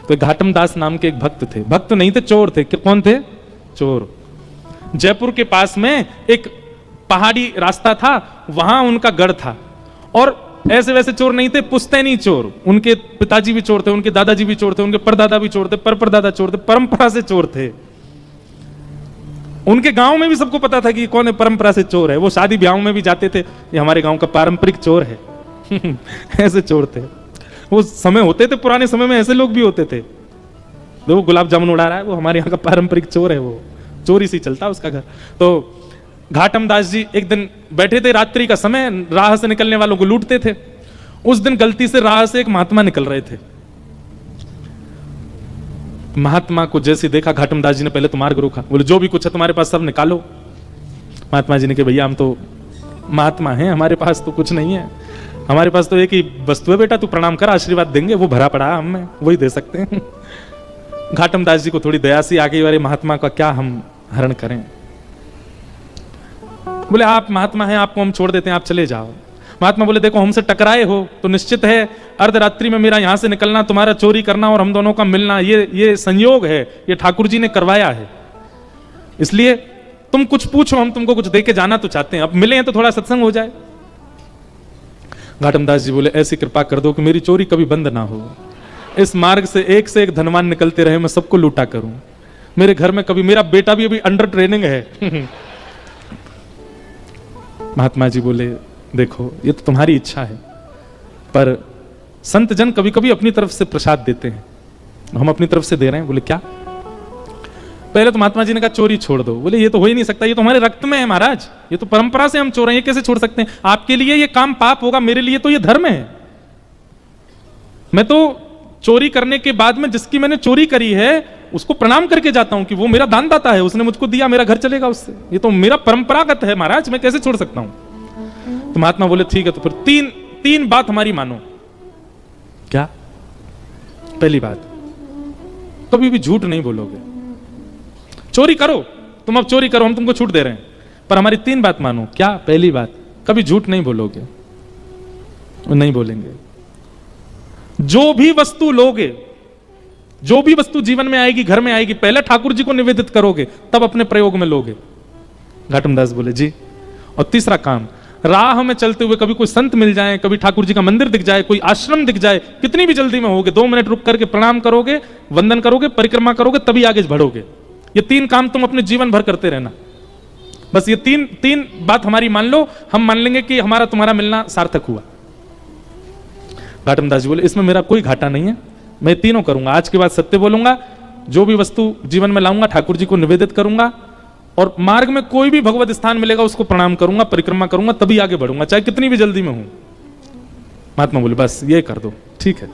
तो घाटम दास नाम के एक भक्त थे, भक्त नहीं थे, चोर थे। कौन थे? चोर। जयपुर के पास में एक पहाड़ी रास्ता था, वहां उनका गढ़ था। और ऐसे वैसे चोर नहीं थे, पुश्तैनी चोर। उनके पिताजी भी चोर थे, उनके दादाजी भी चोर थे, उनके परदादा भी चोर थे, परदादा चोर थे, परंपरा से चोर थे। उनके गांव में भी सबको पता था कि कौन है परंपरा से चोर है। वो शादी ब्याह में भी जाते थे, ये हमारे गांव का पारंपरिक चोर है। ऐसे चोर थे। वो समय होते थे, पुराने समय में ऐसे लोग भी होते थे। वो गुलाब जामुन उड़ा रहा है, वो हमारे यहाँ का पारंपरिक चोर है, वो चोरी से चलता उसका घर। तो घाटम दास जी एक दिन बैठे थे, रात्रि का समय, राह से निकलने वालों को लूटते थे। उस दिन गलती से राह से एक महात्मा निकल रहे थे। महात्मा को जैसे देखा, घाटम दास जी ने पहले तो मार्ग रोका, बोले जो भी कुछ है तुम्हारे पास सब निकालो। महात्मा जी ने कहा भैया हम तो महात्मा हैं, हमारे पास तो कुछ नहीं है, हमारे पास तो एक ही वस्तु है बेटा, तू प्रणाम कर, आशीर्वाद देंगे, वो भरा पड़ा है हमें, वही दे सकते हैं। घाटम दास जी को थोड़ी दया सी आ गई, अरे महात्मा का क्या हम हरण करें। बोले आप महात्मा हैं, आपको हम छोड़ देते हैं, आप चले जाओ। महात्मा बोले देखो हमसे टकराए हो तो निश्चित है अर्धरात्रि में मेरा यहां से निकलना, तुम्हारा चोरी करना और हम दोनों का मिलना, ये संयोग है, ये ठाकुर जी ने करवाया है। इसलिए तुम कुछ पूछो, हम तुमको कुछ दे के जाना तो चाहते हैं, अब मिले हैं तो थोड़ा सत्संग हो जाए। घाटम दास जी बोले ऐसी कृपा कर दो कि मेरी चोरी कभी बंद ना हो, इस मार्ग से एक धनवान निकलते रहे, मैं सबको लूटा करूं, मेरे घर में कभी, मेरा बेटा भी अभी अंडर ट्रेनिंग है। महात्मा जी बोले देखो ये तो तुम्हारी इच्छा है, पर संत जन कभी कभी अपनी तरफ से प्रसाद देते हैं, हम अपनी तरफ से दे रहे हैं। बोले क्या? पहले तो महात्मा जी ने कहा चोरी छोड़ दो। बोले ये तो हो ही नहीं सकता, ये तो हमारे रक्त में है महाराज, ये तो परंपरा से हम चोर हैं, ये कैसे छोड़ सकते हैं? आपके लिए ये काम पाप होगा, मेरे लिए तो ये धर्म है। मैं तो चोरी करने के बाद में जिसकी मैंने चोरी करी है उसको प्रणाम करके जाता हूं कि वो मेरा दानदाता है, उसने मुझको दिया, मेरा घर चलेगा उससे, ये तो मेरा परंपरागत है महाराज, मैं कैसे छोड़ सकता हूं? तो महात्मा बोले ठीक है, तो फिर तीन बात हमारी मानो। क्या? पहली बात, कभी भी झूठ नहीं बोलोगे। चोरी करो, तुम अब चोरी करो, हम तुमको छूट दे रहे हैं, पर हमारी 3 बात मानो। क्या? पहली बात, कभी झूठ नहीं बोलोगे। नहीं बोलेंगे। जो भी वस्तु लोगे, जो भी वस्तु जीवन में आएगी, घर में आएगी, पहले ठाकुर जी को निवेदित करोगे, तब अपने प्रयोग में लोगे। घाटम दास बोले जी। और तीसरा काम, राह में चलते हुए कभी कोई संत मिल जाए, कभी ठाकुर जी का मंदिर दिख जाए, कोई आश्रम दिख जाए, कितनी भी जल्दी में होगे, 2 मिनट रुक करके प्रणाम करोगे, वंदन करोगे, परिक्रमा करोगे, तभी आगे बढ़ोगे। ये 3 काम तुम अपने जीवन भर करते रहना। बस ये तीन बात हमारी मान लो, हम मान लेंगे कि हमारा तुम्हारा मिलना सार्थक हुआ। घाटम दास जी बोले इसमें मेरा कोई घाटा नहीं है, मैं तीनों करूंगा। आज के बाद सत्य बोलूंगा, जो भी वस्तु जीवन में लाऊंगा ठाकुर जी को निवेदित करूंगा, और मार्ग में कोई भी भगवत स्थान मिलेगा उसको प्रणाम करूंगा, परिक्रमा करूंगा, तभी आगे बढ़ूंगा, चाहे कितनी भी जल्दी में हूं। महात्मा बोले बस ये कर दो। ठीक है,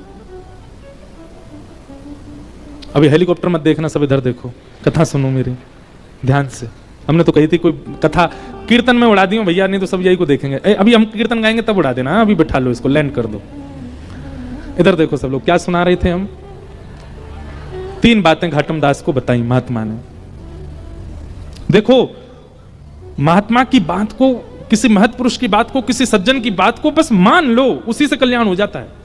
अभी हेलीकॉप्टर मत देखना, सब इधर देखो, कथा सुनो मेरी ध्यान से। हमने तो कही थी कोई कथा कीर्तन में उड़ा दी हो भैया, नहीं तो सब यही को देखेंगे। अभी हम कीर्तन गाएंगे तब उड़ा देना, अभी बैठा लो इसको, लैंड कर दो। इधर देखो सब लोग, क्या सुना रहे थे हम? 3 बातें घाटम दास को बताई महात्मा ने। देखो, महात्मा की बात को, किसी महत् पुरुष की बात को, किसी सज्जन की बात को बस मान लो, उसी से कल्याण हो जाता है।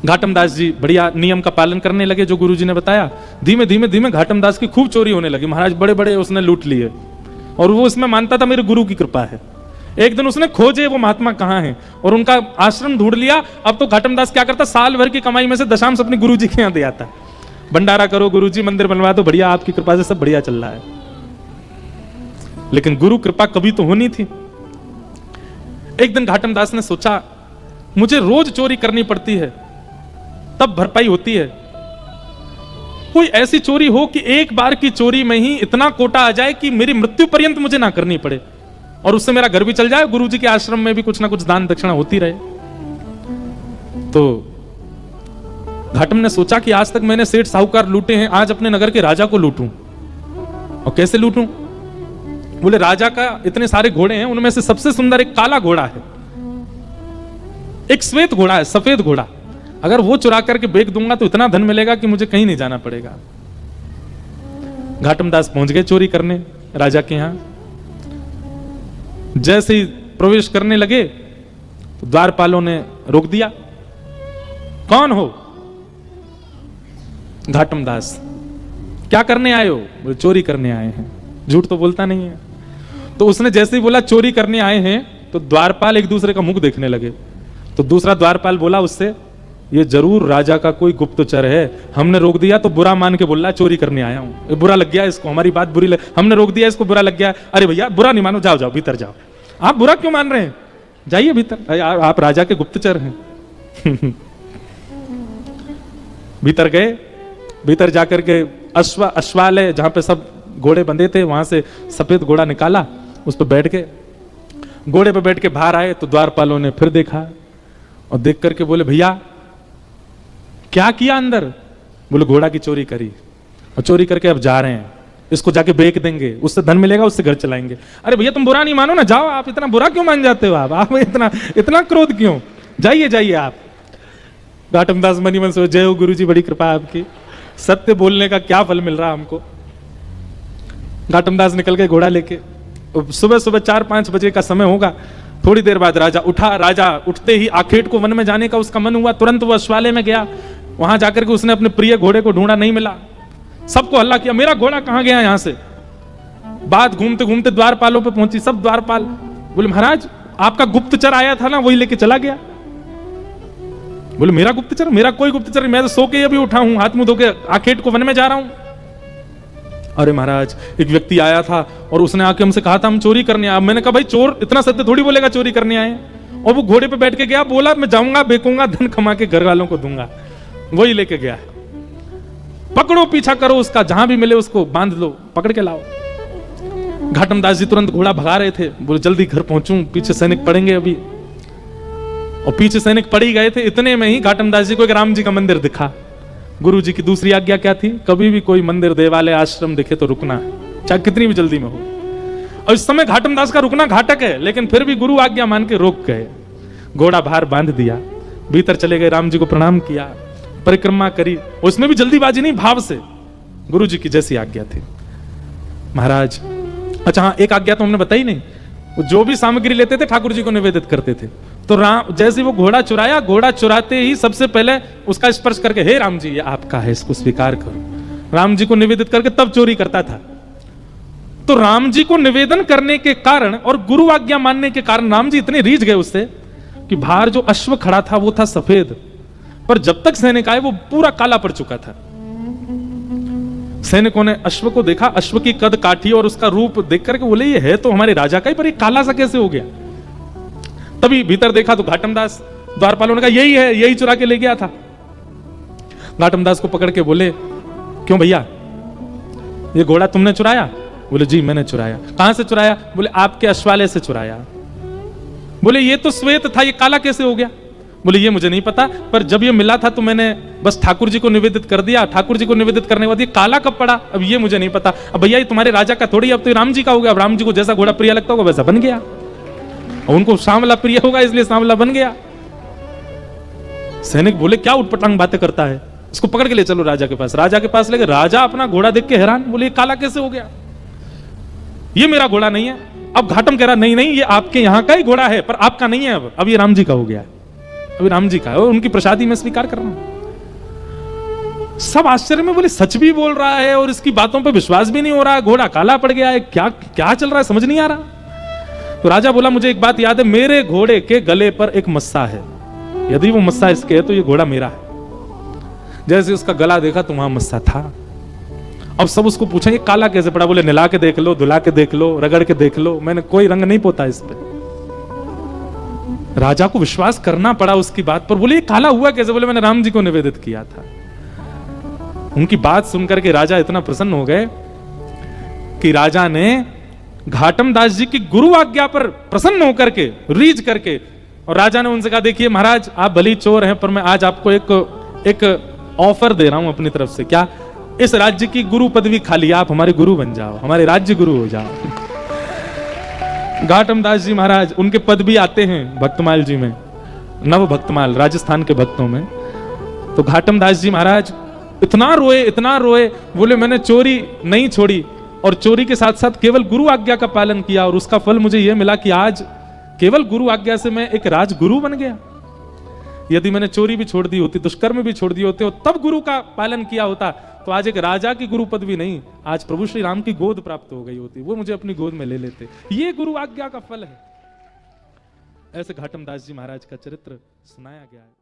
घाटम दास जी बढ़िया नियम का पालन करने लगे जो गुरुजी ने बताया। धीमे धीमे घाटम दास की खूब चोरी होने लगी। महाराज बड़े बड़े उसने लूट लिए, और वो इसमें मानता था मेरे गुरु की कृपा है। एक दिन उसने खोजे वो महात्मा कहां हैं, और उनका आश्रम ढूंढ लिया। अब तो घाटम दास क्या करता, साल भर की कमाई में से दशांश अपने गुरुजी के यहां दे आता। भंडारा करो गुरुजी, मंदिर बनवा दो, बढ़िया आपकी कृपा से सब बढ़िया चल रहा है। लेकिन गुरु कृपा कभी तो होनी थी। एक दिन घाटम दास ने सोचा मुझे रोज चोरी करनी पड़ती है, तब भरपाई होती है। कोई ऐसी चोरी हो कि एक बार की चोरी में ही इतना कोटा आ जाए कि मेरी मृत्यु पर्यंत मुझे ना करनी पड़े, और उससे मेरा घर भी चल जाए, गुरुजी के आश्रम में भी कुछ ना कुछ दान दक्षिणा होती रहे। तो घाटम ने सोचा कि आज तक मैंने सेठ साहूकार लूटे हैं, आज अपने नगर के राजा को लूटूं। और कैसे लूटूं? बोले राजा का इतने सारे घोड़े हैं, उनमें से सबसे सुंदर एक काला घोड़ा है, एक श्वेत घोड़ा है, सफेद घोड़ा। अगर वो चुरा करके बेच दूंगा तो इतना धन मिलेगा कि मुझे कहीं नहीं जाना पड़ेगा। घाटम दास पहुंच गए चोरी करने राजा के यहां। जैसे ही प्रवेश करने लगे तो द्वारपालों ने रोक दिया। कौन हो? घाटम दास। क्या करने आए हो? बोले चोरी करने आए हैं। झूठ तो बोलता नहीं है। तो उसने जैसे ही बोला चोरी करने आए हैं, तो द्वारपाल एक दूसरे का मुख देखने लगे। तो दूसरा द्वारपाल बोला उससे, ये जरूर राजा का कोई गुप्तचर है, हमने रोक दिया तो बुरा मान के बोल रहा चोरी करने आया हूं, बुरा लग गया इसको, हमारी बात बुरी हमने रोक दिया, इसको बुरा लग गया। अरे भैया बुरा नहीं मानो, जाओ जाओ भीतर जाओ। आप बुरा क्यों मान रहे हैं? जाइए भीतर, आप राजा के गुप्तचर हैं। भीतर गए। भीतर जाकर के अश्वालय जहां पे सब घोड़े बंधे थे, वहां से सफेद घोड़ा निकाला, उस पर बैठ के, घोड़े पे बैठ के बाहर आए। तो द्वारपालों ने फिर देखा और देख करके बोले भैया क्या किया अंदर? बोले घोड़ा की चोरी करी, और चोरी करके अब जा रहे हैं, इसको जाके बेच देंगे, उससे धन मिलेगा, उससे घर चलाएंगे। अरे भैया तुम बुरा नहीं मानो ना, जाओ। आप इतना बुरा क्यों मान जाते हो? आप इतना क्रोध क्यों? जाइए जाइए आप। घाटम दास मनी मन सोचे, जय हो गुरु जी, बड़ी कृपा आपकी, सत्य बोलने का क्या फल मिल रहा हमको। घाटम दास निकल गए घोड़ा लेके। सुबह सुबह 4-5 बजे का समय होगा। थोड़ी देर बाद राजा उठा। राजा उठते ही आखेट को वन में जाने का उसका मन हुआ। तुरंत वो अश्वालय में गया। वहां जाकर के उसने अपने प्रिय घोड़े को ढूंढा, नहीं मिला। सबको हल्ला किया, मेरा घोड़ा कहां गया यहां से? बात घूमते घूमते द्वारपालों पे पहुंची। सब द्वारपाल बोले महाराज आपका गुप्तचर आया था ना, वही लेके चला गया। बोले मेरा गुप्तचर? मेरा कोई गुप्तचर नहीं, मैं तो सो के अभी उठा हूं, हाथ मुंह धो के आखेट को वन में जा रहा हूं। अरे महाराज एक व्यक्ति आया था और उसने आके हमसे कहा था हम चोरी करने आए। मैंने कहा भाई चोर इतना सत्य थोड़ी बोलेगा चोरी करने आए। और वो घोड़े पे बैठ के गया, बोला मैं जाऊंगा, बेचूंगा, धन कमा के घर वालों को दूंगा। वही लेके गया। पकड़ो, पीछा करो उसका, जहां भी मिले उसको बांध लो, पकड़ के लाओ। घाटम दास जी तुरंत घोड़ा भगा रहे थे। बोले जल्दी घर पहुंचूं, पीछे सैनिक पड़ेंगे अभी। और पीछे सैनिक पड़ ही गए थे। इतने में ही घाटम दास जी को एक राम जी का मंदिर दिखा। गुरु जी की दूसरी आज्ञा क्या थी? कभी भी कोई मंदिर, देवालय, आश्रम दिखे तो रुकना, चाहे कितनी भी जल्दी में हो। और इस समय घाटम दास का रुकना घातक है, लेकिन फिर भी गुरु आज्ञा मान के रोक गए। घोड़ा बाहर बांध दिया, भीतर चले गए, राम जी को प्रणाम किया, परिक्रमा करी। उसमें भी जल्दीबाजी नहीं, भाव से, गुरु जी की जैसी आज्ञा थी। महाराज अच्छा हाँ, एक आज्ञा तो हमने बताई नहीं। जो भी सामग्री लेते थे ठाकुर जी को निवेदित करते थे। तो राम जैसे वो घोड़ा चुराया, घोड़ा चुराते ही सबसे पहले उसका स्पर्श करके, हे राम जी ये आपका है, इसको स्वीकार करो, राम जी को निवेदित करके तब चोरी करता था। तो राम जी को निवेदन करने के कारण और गुरु आज्ञा मानने के कारण राम जी इतने रीझ गए उससे कि बाहर जो अश्व खड़ा था वो था सफेद, पर जब तक सैनिक आए वो पूरा काला पड़ चुका था। सैनिकों ने अश्व को देखा, अश्व की कद काठी और उसका रूप देख करके बोले ये है तो हमारे राजा का ही, पर ये काला सा कैसे हो गया? तभी भीतर देखा तो घाटम दास, द्वारपालों ने कहा यही है, यही चुरा के ले गया था। घाटम दास को पकड़ के बोले क्यों भैया ये घोड़ा तुमने चुराया? बोले जी मैंने चुराया। कहां से चुराया? बोले आपके अश्वालय से चुराया। बोले ये तो श्वेत था, ये काला कैसे हो गया? बोले ये मुझे नहीं पता, पर जब ये मिला था तो मैंने बस ठाकुर जी को निवेदित कर दिया। ठाकुर जी को निवेदित करने के बाद ये काला कब पड़ा, अब ये मुझे नहीं पता। अब भैया ये तुम्हारे राजा का थोड़ी, अब तो राम जी का हो गया। अब राम जी को जैसा घोड़ा प्रिय लगता होगा वैसा बन गया, और उनको सांवला प्रिय होगा इसलिए सांवला बन गया। सैनिक बोले क्या उटपटांग बातें करता है, इसको पकड़ के ले चलो राजा के पास। राजा के पास लेके, राजा अपना घोड़ा देख के हैरान, बोले ये काला कैसे हो गया, ये मेरा घोड़ा नहीं है। अब घाटम कह रहा नहीं नहीं ये आपके यहाँ का ही घोड़ा है, पर आपका नहीं है, अब ये राम जी का हो गया, अभी राम जी का है, और उनकी प्रसादी में स्वीकार कर रहा हूं। सब आश्चर्य में बोले सच भी बोल रहा है और इसकी बातों पे विश्वास भी नहीं हो रहा है, घोड़ा काला पड़ गया है, क्या क्या चल रहा है समझ नहीं आ रहा। तो राजा बोला मुझे एक बात याद है, मेरे घोड़े के गले पर एक मस्सा है, यदि वो मस्सा इसके है तो ये घोड़ा मेरा है। जैसे उसका गला देखा तो वहां मस्सा था। अब सब उसको पूछा ये काला कैसे पड़ा? बोले नला के देख लो, धुला के देख लो, रगड़ के देख लो, मैंने कोई रंग नहीं पोता इस पे। राजा को विश्वास करना पड़ा उसकी बात पर। बोले ये काला हुआ कैसे? बोले मैंने राम जी को निवेदित किया था। उनकी बात सुनकर के राजा इतना प्रसन्न हो गए कि राजा ने घाटम दास जी की गुरु आज्ञा पर प्रसन्न होकर के, रीझ करके, और राजा ने उनसे कहा देखिए महाराज आप भली चोर हैं, पर मैं आज आपको एक ऑफर दे रहा हूं अपनी तरफ से। क्या? इस राज्य की गुरु पदवी खा लिया, आप हमारे गुरु बन जाओ, हमारे राज्य गुरु हो जाओ। घाटम दास जी महाराज, उनके पद भी आते हैं भक्तमाल जी में, नव भक्तमाल राजस्थान के भक्तों में। तो घाटम दास जी महाराज इतना रोए, बोले मैंने चोरी नहीं छोड़ी, और चोरी के साथ साथ केवल गुरु आज्ञा का पालन किया, और उसका फल मुझे यह मिला कि आज केवल गुरु आज्ञा से मैं एक राजगुरु बन गया। यदि मैंने चोरी भी छोड़ दी होती, दुष्कर्म भी छोड़ दिए होते और तब गुरु का पालन किया होता, तो आज एक राजा की गुरु पदवी नहीं, आज प्रभु श्री राम की गोद प्राप्त हो गई होती, वो मुझे अपनी गोद में ले लेते। ये गुरु आज्ञा का फल है। ऐसे घाटम दास जी महाराज का चरित्र सुनाया गया है।